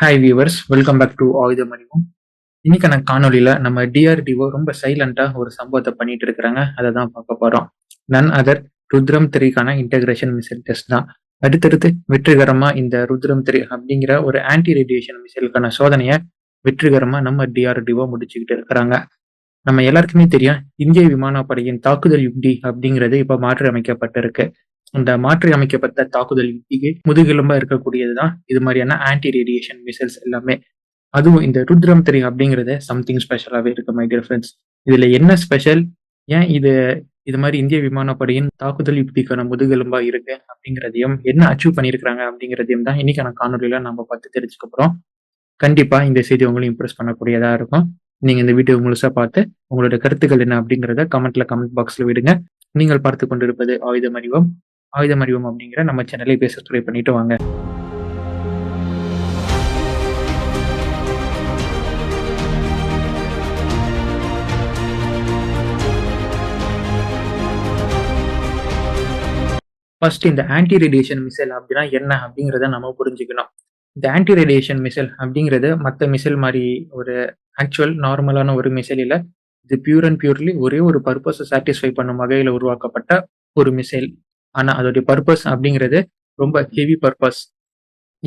Hi viewers, welcome back to ஆயுதம் அறிவோம். இன்னைக்கான காணொலியில நம்ம டிஆர்டிஓ ரொம்ப சைலண்டா ஒரு சம்பவத்தை பண்ணிட்டு இருக்கிறாங்க. அதை தான் பார்க்க போறோம். நன் அதர் ருத்ரம் 3க்கான இன்டகிரேஷன் மிசைல் டெஸ்ட் தான். அடுத்தடுத்து வெற்றிகரமா இந்த ருத்ரம் 3 அப்படிங்கிற ஒரு ஆன்டி ரேடியேஷன் மிசைலுக்கான சோதனையை வெற்றிகரமா நம்ம டிஆர்டிஓ முடிச்சுக்கிட்டு இருக்கிறாங்க. நம்ம எல்லாருக்குமே தெரியும், இந்திய விமானப்படையின் தாக்குதல் யுக்தி அப்படிங்கிறது இப்ப மாற்றி அமைக்கப்பட்டிருக்கு. இந்த மாற்றி அமைக்கப்பட்ட தாக்குதல் யுக்திக்கு முதுகெலும்பா இருக்கக்கூடியதுதான் இது மாதிரியான ஆன்டி ரேடியேஷன் மிசைல்ஸ் எல்லாமே. அதுவும் இந்த ருத்ரம் 3 அப்படிங்கிறது சம்திங் ஸ்பெஷலாவே இருக்கு மை டியர் ஃப்ரெண்ட்ஸ். இதுல என்ன ஸ்பெஷல், ஏன் இது மாதிரி இந்திய விமானப்படையின் தாக்குதல் யுக்திக்கான முதுகெலும்பா இருக்கு அப்படிங்கிறதையும், என்ன அச்சீவ் பண்ணியிருக்கிறாங்க அப்படிங்கிறதையும் தான் இன்னைக்கான காணொலியில நம்ம பார்த்து தெரிஞ்சுக்க போறோம். கண்டிப்பா இந்த செய்தி உங்களை இம்ப்ரெஸ் பண்ணக்கூடியதா இருக்கும். நீங்க இந்த வீடியோ முழுசா பார்த்து உங்களோட கருத்துக்கள் என்ன அப்படிங்கிறத கமெண்ட் பாக்ஸ்ல விடுங்க. நீங்கள் பார்த்து கொண்டிருப்பது ஆயுதம் அறிவோம். ஆயுதம் அறிவோம் அப்படிங்கிற நம்ம சேனலை பேச சப்ஸ்கிரைப் பண்ணிட்டு வாங்க. ஃபர்ஸ்ட் இந்த ஆன்டி ரேடியேஷன் மிசைல் அப்படின்னா என்ன அப்படிங்கிறத நம்ம புரிஞ்சுக்கணும். இந்த ஆன்டி ரேடியேஷன் மிசைல் அப்படிங்கிறது மற்ற மிசைல் மாதிரி ஒரு ஆக்சுவல் நார்மலான ஒரு மிசைல் இல்ல. இது பியூர் அண்ட் பியூர்லி ஒரே ஒரு பர்பஸை சாட்டிஸ்ஃபை பண்ணும் வகையில் உருவாக்கப்பட்ட ஒரு மிசைல். ஆனா அதோடைய பர்பஸ் அப்படிங்கிறது ரொம்ப ஹெவி பர்பஸ்.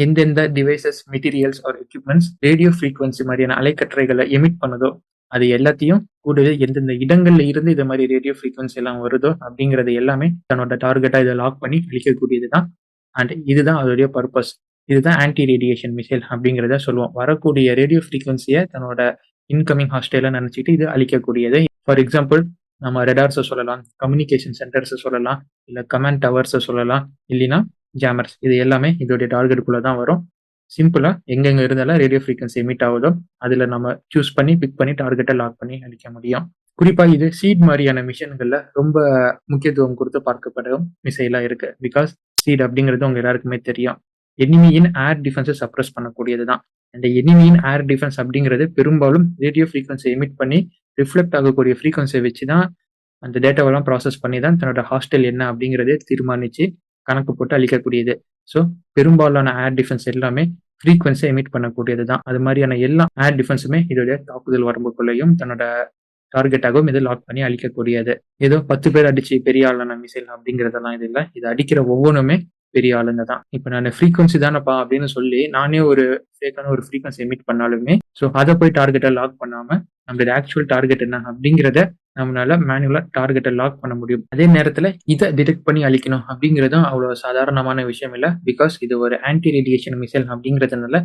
எந்தெந்த devices, materials or equipments radio frequency மாதிரியான அலைக்கற்றைகளை எமிட் பண்ணுதோ அது எல்லாத்தையும் கூடவே எந்தெந்த இடங்கள்ல இருந்து இது மாதிரி ரேடியோ ஃப்ரீக்வன்சி எல்லாம் வருதோ அப்படிங்கறது எல்லாமே தன்னோட டார்கெட்டா இதை லாக் பண்ணி அழிக்கக்கூடியதுதான். அண்ட் இதுதான் அதோடைய பர்பஸ். இதுதான் ஆன்டி ரேடியேஷன் மிசைல் அப்படிங்கிறத சொல்லுவோம். வரக்கூடிய ரேடியோ ஃப்ரீக்வன்சியை தன்னோட இன்கமிங் ஹாஸ்டேல நினைச்சிட்டு இது அழிக்கக்கூடியது. ஃபார் எக்ஸாம்பிள் நம்ம ரெடார்ஸை சொல்லலாம், கம்யூனிகேஷன் சென்டர்ஸை சொல்லலாம், இல்ல கமாண்ட் டவர்ஸை சொல்லலாம், இல்லைன்னா ஜாமர்ஸ். இது எல்லாமே இதோடைய டார்கெட்டுக்குள்ள தான் வரும். சிம்பிளா எங்கெங்க இருந்தாலும் ரேடியோ ஃப்ரீக்வன்சி எமிட் ஆகுதோ அதுல நம்ம சூஸ் பண்ணி பிக் பண்ணி டார்கெட்டை லாக் பண்ணி அடிக்க முடியும். குறிப்பா இது சீட் மாதிரியான மிஷன்கள்ல ரொம்ப முக்கியத்துவம் கொடுத்து பார்க்கப்படும் மிசைலா இருக்கு. பிகாஸ் சீட் அப்படிங்கிறது உங்க எல்லாருக்குமே தெரியும், எனிமியின் ஏர் டிஃபென்ஸை சப்ரஸ் பண்ணக்கூடியதுதான். அந்த எனிமியின் ஏர் டிஃபென்ஸ் அப்படிங்கிறது பெரும்பாலும் ரேடியோ ஃப்ரீக்வன்சி எமிட் பண்ணி ரிஃப்ளெக்ட் ஆகக்கூடிய ஃப்ரீக்வன்சியை வச்சுதான் அந்த டேட்டாவெல்லாம் ப்ராசஸ் பண்ணி தான் தன்னோட ஹாஸ்டல் என்ன அப்படிங்கிறதே தீர்மானிச்சு கணக்கு போட்டு அளிக்கக்கூடியது. ஸோ பெரும்பாலான ஏர் டிஃபென்ஸ் எல்லாமே ஃப்ரீக்வன்சியை எமிட் பண்ணக்கூடியது தான். அது மாதிரியான எல்லா ஏர் டிஃபென்ஸுமே இதோடைய தாக்குதல் வரம்புக்குள்ளேயும் தன்னோட டார்கெட்டாகவும் இது லாக் பண்ணி அழிக்கக்கூடியது. ஏதோ 10 பேர் அடிச்சு பெரிய ஆளான மிசைல் அப்படிங்கிறதெல்லாம் இது இல்லை. இது அடிக்கிற ஒவ்வொன்றுமே பெரிய ஆளுங்க தான். இப்போ நான் ஃப்ரீக்வன்சி தானப்பா அப்படின்னு சொல்லி நானே ஒரு ஃபேக்கான ஒரு ஃப்ரீக்வன்சி எமிட் பண்ணாலுமே ஸோ அதை போய் டார்கெட்டை லாக் பண்ணாம நம்மளோட ஆக்சுவல் டார்கெட் என்ன அப்படிங்கிறத நம்மளால மேனுவலா டார்கெட்டை லாக் பண்ண முடியும். அதே நேரத்துல இதை டிடெக்ட் பண்ணி அழிக்கணும் அப்படிங்கிறதும் அவ்வளவு சாதாரணமான விஷயம் இல்லை. பிகாஸ் இது ஒரு ஆன்டி ரேடியேஷன் மிசைல் அப்படிங்கிறதுனால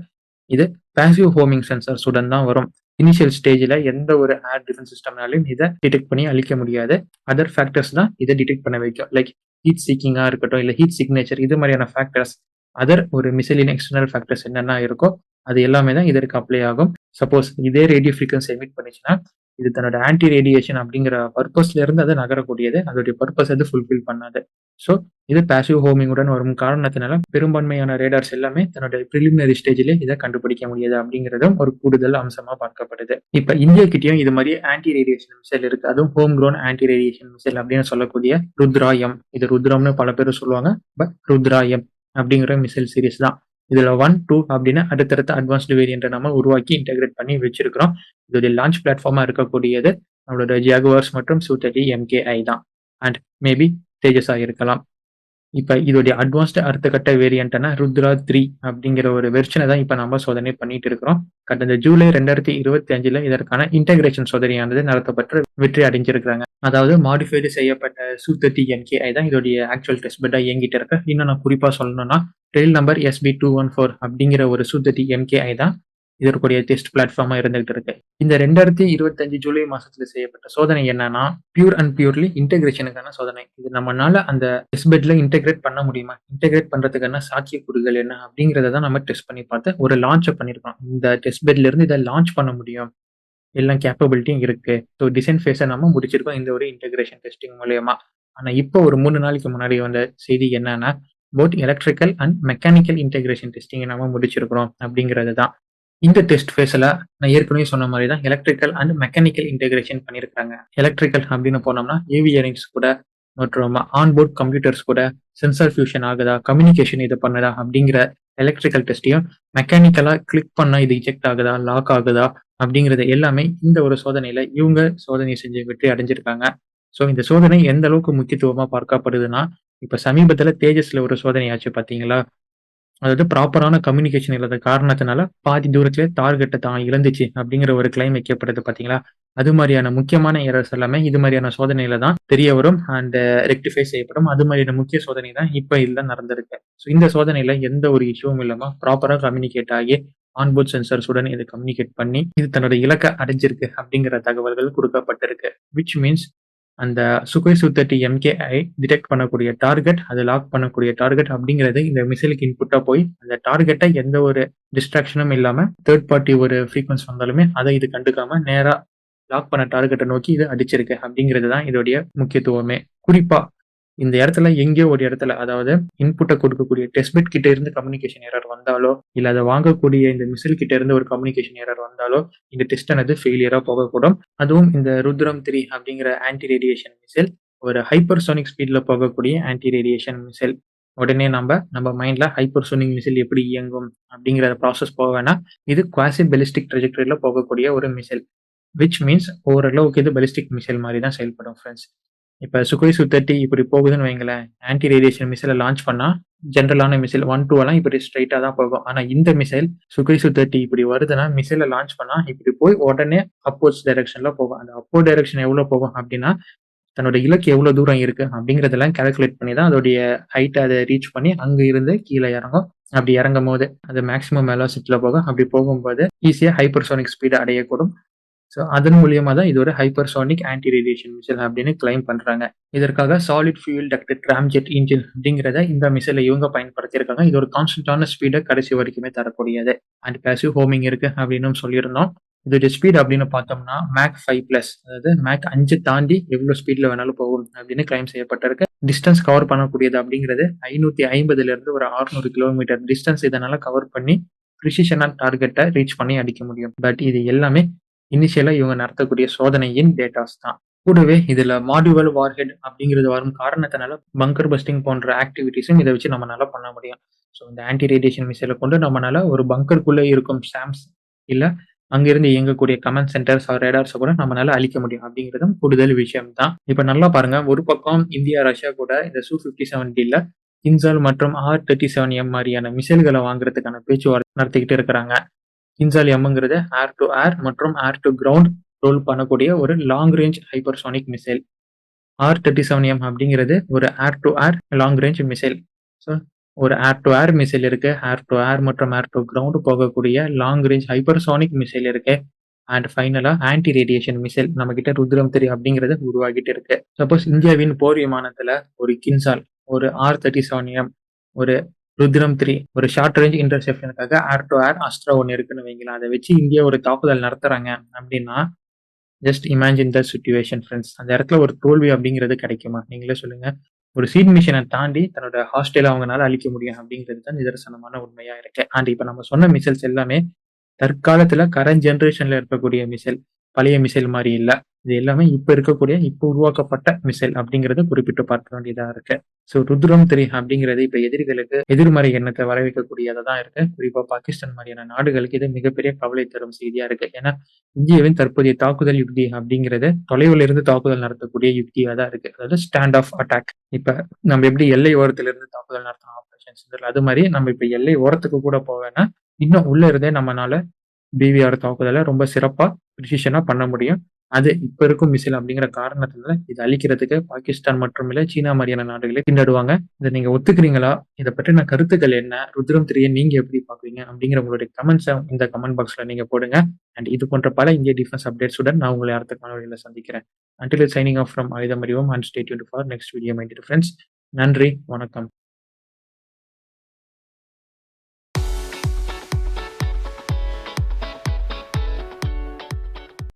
இது பாசிவ் ஹோமிங் சென்சர்ஸ் உடன் தான் வரும். இனிஷியல் ஸ்டேஜ்ல எந்த ஒரு ஏர் டிஃபென்ஸ் சிஸ்டம்னாலும் இதை டிடெக்ட் பண்ணி அழிக்க முடியாது. அதர் ஃபேக்டர்ஸ் தான் இதை டிடெக்ட் பண்ண வைக்கும். லைக் ஹீட் சீக்கிங்கா இருக்கட்டும், இல்ல ஹீட் சிக்னேச்சர், இது மாதிரியான ஃபேக்டர்ஸ். அதர் ஒரு மிசைலின் எக்ஸ்டர்னல் ஃபேக்டர்ஸ் என்னென்ன இருக்கோ அது எல்லாமே தான் இதற்கு அப்ளை ஆகும். சப்போஸ் இதே ரேடியோ ஃப்ரீக்வன்சி எமிட் பண்ணிச்சுன்னா இது தன்னோட ஆன்டி ரேடியேஷன் அப்படிங்கிற பர்பஸ்ல இருந்து அது நகரக்கூடியது. அதோடைய பர்பஸ் அது ஃபுல்ஃபில் பண்ணாது. ஸோ இது பாசிவ் ஹோமிங்குடன் வரும் காரணத்தினால பெரும்பான்மையான ரேடார்ஸ் எல்லாமே தன்னோட பிரிலிமினரி ஸ்டேஜிலே இதை கண்டுபிடிக்க முடியாது அப்படிங்கிறதும் ஒரு கூடுதல் அம்சமா பார்க்கப்படுது. இப்ப இந்தியா கிட்டயும் இது மாதிரி ஆன்டி ரேடியேஷன் மிசைல் இருக்கு. அதுவும் home grown anti radiation missile அப்படின்னு சொல்லக்கூடிய ருத்ராயம். இது ருத்ரம்னு பல பேர் சொல்லுவாங்க, பட் ருத்ராயம் அப்படிங்கிற மிசைல் சீரிஸ் தான். இதுல 1, 2 அப்படின்னு அடுத்தடுத்த அட்வான்ஸ்டு வேரியன்ட்டை நம்ம உருவாக்கி இன்டெகிரேட் பண்ணி வச்சிருக்கிறோம். இதோடைய லான்ச் பிளாட்ஃபார்மா இருக்கக்கூடியது நம்மளோட ஜாகுவார்ஸ் மற்றும் Su-30 MKI தான். அண்ட் மேபி தேஜஸா இருக்கலாம். இப்ப இதோடைய அட்வான்ஸ்டு அடுத்த கட்ட வேரியன்டான ருத்ரா 3 அப்படிங்கிற ஒரு வெர்ஷனை தான் இப்ப நம்ம சோதனை பண்ணிட்டு இருக்கிறோம். கடந்த ஜூலை 2025 இதற்கான இன்டெகிரேஷன் சோதனையானது நடத்தப்பட்டு வெற்றி அடைஞ்சிருக்கிறாங்க. அதாவது மாடிஃபைடு செய்யப்பட்ட Su-30 MKI தான் இதோடைய ஆக்சுவல் டெஸ்ட் பெட்டா இயங்கிட்டு இருக்கு. இன்னும் நான் குறிப்பா சொல்லணும்னா டெயில் நம்பர் SB214 அப்படிங்கிற ஒரு Su-30 MKI தான் இதற்குரிய டெஸ்ட் பிளாட்ஃபார்மா இருந்துகிட்டு இருக்கு. இந்த 2025 ஜூலை மாசத்துல செய்யப்பட்ட சோதனை என்னன்னா பியூர் அண்ட் பியூர்லி இன்டெகிரேஷனுக்கான சோதனை. இது நம்மளால அந்த டெஸ்ட் பெட்ல இன்டெகிரேட் பண்ண முடியுமா, இன்டெகிரேட் பண்றதுக்கான சாத்தியக்கூறுகள் என்ன அப்படிங்கறத தான் நம்ம டெஸ்ட் பண்ணி பார்த்து ஒரு லான்ச் பண்ணிருக்கோம். இந்த டெஸ்ட் பெட்ல இருந்து இதை லான்ச் பண்ண முடியும், எல்லாம் கேப்பபிலிட்டியும் இருக்கு. ஸோ டிசைன் ஃபேஸை நம்ம முடிச்சிருக்கோம் இந்த ஒரு இன்டெகிரேஷன் டெஸ்டிங் மூலயமா. ஆனா இப்போ ஒரு 3 நாளைக்கு முன்னாடி வந்த செய்தி என்னன்னா both electrical and mechanical integration testing நம்ம முடிச்சிருக்கிறோம் அப்படிங்கிறது தான். இந்த டெஸ்ட் ஃபேஸ்ல நான் ஏற்கனவே சொன்ன மாதிரி தான் எலக்ட்ரிக்கல் அண்ட் மெக்கானிக்கல் இன்டெகிரேஷன் பண்ணியிருக்காங்க. எலக்ட்ரிக்கல் அப்படின்னு போனோம்னா ஏவியரிங்ஸ் கூட மற்றும் ஆன்போர்ட் கம்ப்யூட்டர்ஸ் கூட சென்சார் ஃபியூஷன் ஆகுதா, கம்யூனிகேஷன் இது பண்ணுதா அப்படிங்கிற எலக்ட்ரிக்கல் டெஸ்ட்டையும் மெக்கானிக்கலா கிளிக் பண்ணா இது இஜெக்ட் ஆகுதா, லாக் ஆகுதா அப்படிங்கிறது எல்லாமே இந்த ஒரு சோதனையில இவங்க சோதனை செஞ்சு வெற்றி அடைஞ்சிருக்காங்க. ஸோ இந்த சோதனை எந்த அளவுக்கு முக்கியத்துவமா பார்க்கப்படுதுன்னா, இப்ப சமீபத்தில தேஜஸ்ல ஒரு சோதனை ஆச்சு பார்த்தீங்களா? அதாவது ப்ராப்பரான கம்யூனிகேஷன் இல்லாத காரணத்தினால பாதி தூரத்திலே டார்கெட்ட தான் இழந்துச்சு அப்படிங்கிற ஒரு கிளைம் வைக்கப்படுது பார்த்தீங்களா? அது மாரியான முக்கியமான எரர்ஸ் எல்லாமே இது மாரியான சோதனையில தான் தெரிய வரும் அண்ட் ரெக்டிஃபை செய்யப்படும். அது மாரியான முக்கிய சோதனை தான் இப்ப இதுல நடந்திருக்கு. ஸோ இந்த சோதனையில எந்த ஒரு இஷ்யூவும் இல்லாம ப்ராப்பரா கம்யூனிகேட் ஆகி ஆன்போர்ட் சென்சார்ஸ் உடன் இத கம்யூனிகேட் பண்ணி இது தன்னோட இலக்க அடைஞ்சிருக்கு அப்படிங்கிற தகவல்கள் குடுக்கப்பட்டிருக்கு. விச் மீன்ஸ் அந்த சுகோய் சு-30 எம்கேஐ டிடெக்ட் பண்ணக்கூடிய டார்கெட், அது லாக் பண்ணக்கூடிய டார்கெட் அப்படிங்கிறது இந்த மிசைலுக்கு இன்புட்டா போய், அந்த டார்கெட்ட எந்த ஒரு டிஸ்ட்ராக்ஷனும் இல்லாம, தேர்ட் பார்ட்டி ஒரு ஃப்ரீக்வென்சி வந்தாலுமே அத இது கண்டுக்காம நேரா லாக் பண்ண டார்கெட்ட நோக்கி இது அடிச்சிருக்கு அப்படிங்கிறது தான் இதோடைய முக்கியத்துவமே. குறிப்பா இந்த இடத்துல எங்கேயோ ஒரு இடத்துல அதாவது இன்புட்ட கொடுக்கக்கூடிய டெஸ்ட் பெட் கிட்ட இருந்து கம்யூனிகேஷன் எரர் வந்தாலோ, இல்ல அத வாங்கக்கூடிய இந்த மிசில் கிட்ட இருந்து ஒரு கம்யூனிகேஷன் எரர் வந்தாலோ, இந்த டெஸ்ட் ஆனது ஃபெயிலியரா போகக்கூடும். அதுவும் இந்த ருத்ரம் 3 அப்படிங்கிற ஆன்டி ரேடியேஷன் மிசைல் ஒரு ஹைப்பர்சோனிக் ஸ்பீட்ல போகக்கூடிய ஆன்டி ரேடியேஷன் மிசைல். உடனே நம்ம மைண்ட்ல ஹைப்பர்சோனிக் மிசைல் எப்படி இயங்கும் அப்படிங்கிற ப்ராசஸ் போக வேணாம். இது குவாசி பாலிஸ்டிக் ட்ராஜெக்டரில போகக்கூடிய ஒரு மிசைல். விச் மீன்ஸ் ஓரளவுக்கு இது பாலிஸ்டிக் மிசைல் மாரி தான் செயல்படும் ஃபிரெண்ட்ஸ். இப்ப சுகோய் சு-30 இப்படி போகுதுன்னு வைங்களேன். ஆன்டி ரேடியேஷன் மிசைல லான்ச் பண்ணா, ஜெனரலான மிசைல் 1, 2 எல்லாம் இப்படி ஸ்ட்ரெய்ட்டா தான் போகும். ஆனா இந்த மிசைல் சுகோய் சு-30 இப்படி வருதுன்னா, மிசைல லான்ச் பண்ணா இப்படி போய் உடனே அப்வர்ட்ஸ் டைரக்ஷன்ல போகும். அந்த அப்வர்ட் டைரக்ஷன் எவ்வளோ போகும் அப்படின்னா, தன்னோட இலக்கு எவ்வளோ தூரம் இருக்கு அப்படிங்கிறதெல்லாம் கால்குலேட் பண்ணி தான் அதோடைய ஹைட்ட அத ரீச் பண்ணி அங்க இருந்து கீழ இறங்கும். அப்படி இறங்கும்போது அது மேக்ஸிமம் வெலாசிட்டில போகும். அப்படி போகும்போது ஈஸியா ஹைப்பர்சோனிக் ஸ்பீட் அடையக்கூடும். ஸோ அதன் மூலியமா தான் இது ஒரு ஹைப்பர்சோனிக் ஆன்டி ரேடியேஷன் மிசைல் அப்படின்னு கிளைம் பண்றாங்க. இதற்காக solid fuel ducted ramjet engine அப்படிங்கிறத இந்த மிசைல இவங்க பயன்படுத்தியிருக்காங்க. இது ஒரு கான்ஸ்டன்டான ஸ்பீட கடைசி வரைக்குமே தரக்கூடியது. அண்ட் பாசிவ் ஹோமிங் இருக்கு அப்படின்னும் சொல்லியிருந்தோம். இதோட ஸ்பீட் அப்படின்னு பார்த்தோம்னா மேக் 5+, அதாவது மேக் 5 தாண்டி எவ்வளோ ஸ்பீட்ல வேணாலும் போகும் அப்படின்னு கிளைம் செய்யப்பட்டிருக்கு. டிஸ்டன்ஸ் கவர் பண்ணக்கூடியது அப்படிங்கிறது 550ல இருந்து ஒரு 600 கிலோமீட்டர் டிஸ்டன்ஸ் இதனால கவர் பண்ணி ப்ரிசிஷனான டார்கெட்ட ரீச் பண்ணி அடிக்க முடியும். பட் இது எல்லாமே இனிஷியலா இவங்க நடத்தக்கூடிய சோதனையின் டேட்டாஸ் தான். கூடவே இதுல மாடுவல் வார்ஹெட் அப்படிங்கிறது வரும் காரணத்தினால பங்கர் பஸ்டிங் போன்ற ஆக்டிவிட்டீஸும் இத வச்சு நம்மனால பண்ண முடியும். ஸோ இந்த ஆன்டி ரேடியேஷன் மிசைல கொண்டு நம்மனால ஒரு பங்கருக்குள்ள இருக்கும் சாம்ஸ் இல்ல அங்கிருந்து இயங்கக்கூடிய கமாண்ட் சென்டர்ஸ் ஆர் ரேடார்ஸ கூட நம்மனால அழிக்க முடியும் அப்படிங்கிறதும் கூடுதல் விஷயம் தான். இப்ப நல்லா பாருங்க, ஒரு பக்கம் இந்தியா, ரஷ்யா கூட இந்த சு-57 டீல்ல கின்சால் மற்றும் ஆர்-37எம் மாரியான மிசைல்கள வாங்குறதுக்கான பேச்சுவார்த்தை நடத்திக்கிட்டு இருக்கிறாங்க. கின்சால் எம்ங்கிறது ஏர் டு ஏர் மற்றும் ஏர் டு கிரவுண்ட் ரோல் பண்ணக்கூடிய ஒரு லாங் ரேஞ்ச் ஹைப்பர்சோனிக் மிசைல். ஆர்-37எம் அப்படிங்கிறது ஒரு ஏர் to air long range missile. So ஒரு ஏர் டு ஏர் மிசைல் இருக்கு. ஏர் டு ஏர் மற்றும் ஏர் டு கிரவுண்ட் போகக்கூடிய லாங் ரேஞ்ச் ஹைப்பர்சோனிக் மிசைல் இருக்கு. அண்ட் ஃபைனலா ஆன்டி ரேடியேஷன் மிசைல் நம்மகிட்ட ருத்ரம் 3 அப்படிங்கிறது உருவாகிட்டு இருக்கு. சப்போஸ் இந்தியாவின் போர் விமானத்துல ஒரு கின்சால், ஒரு ஆர்-37எம், ஒரு ருத்ரம் 3 ஒரு ஷார்ட் ரேஞ்ச் இன்டர்செப்ஷனுக்காக ஏர் டு ஏர் அஸ்த்ரா ஒண்ணு இருக்குன்னு வைங்களேன். அத வச்சு இந்தியா ஒரு தாக்குதல் நடத்துறாங்க அப்படின்னா, ஜஸ்ட் இமேஜின் த சிட்யூவேஷன் ஃபிரெண்ட்ஸ். அந்த இடத்துல ஒரு தோல்வி அப்படிங்கிறது கிடைக்குமா? நீங்களே சொல்லுங்க. ஒரு சீட் மிஷன தாண்டி தன்னோட ஹாஸ்டல அவங்கனால அழிக்க முடியும் அப்படிங்கிறது தான் நிதர்சனமான உண்மையா இருக்கு. அண்ட் இப்ப நம்ம சொன்ன மிசைல்ஸ் எல்லாமே தற்காலத்துல கரண்ட் ஜெனரேஷன்ல இருக்கக்கூடிய மிசைல். பழைய மிசைல் மாரி இல்ல. இது எல்லாமே இப்ப இருக்கக்கூடிய, இப்ப உருவாக்கப்பட்ட மிசைல் அப்படிங்கிறத குறிப்பிட்டு பார்க்க வேண்டியதா இருக்கு. ஸோ ருத்ரம் 3 அப்படிங்கிறது இப்ப எதிரிகளுக்கு எதிர்மறை எண்ணத்தை வரவைக்கக்கூடியதா தான் இருக்கு. குறிப்பா பாகிஸ்தான் மாரியான நாடுகளுக்கு இது மிகப்பெரிய கவலை தரும் செய்தியா இருக்கு. ஏன்னா இந்தியாவின் தற்போதைய தாக்குதல் யுக்தி அப்படிங்கிறது தொலைவுல இருந்து தாக்குதல் நடத்தக்கூடிய யுக்தியா தான் இருக்கு. அதாவது ஸ்டாண்ட் ஆஃப் அட்டாக். இப்ப நம்ம எப்படி எல்லை ஓரத்துல இருந்து தாக்குதல் நடத்தணும் ஆபரேஷன்ஸ், அது மாரி நம்ம இப்ப எல்லை ஓரத்துக்கு கூட போவேன்னா, இன்னும் உள்ள இருந்தே நம்மனால பிவிஆர் தாக்குதல ரொம்ப சிறப்பா, பிரிசிஷனா பண்ண முடியும். அது இப்ப இருக்கும் மிசைல் அப்படிங்கிற காரணத்தினால இத அழிக்கிறதுக்கு பாகிஸ்தான் மற்றும் இல்ல சீனா மாரியான நாடுகளே திண்டாடுவாங்க. இத நீங்க ஒத்துக்கிறீங்களா? இத பற்றின கருத்துக்கள் என்ன? ருத்ரம் 3 நீங்க எப்படி பார்க்குறீங்க? அப்படிங்கிற உங்களுடைய கமெண்ட்ஸ இந்த கமெண்ட் பாக்ஸ்ல நீங்க போடுங்க. அண்ட் இது போன்ற பல இந்திய டிஃபென்ஸ் அப்டேட்ஸ் உடன் நான் உங்களை அடுத்த காணொளியில சந்திக்கிறேன். Until signing off from ஆயுதம் அறிவோம் and stay tuned for next video my dear friends. நன்றி, வணக்கம்.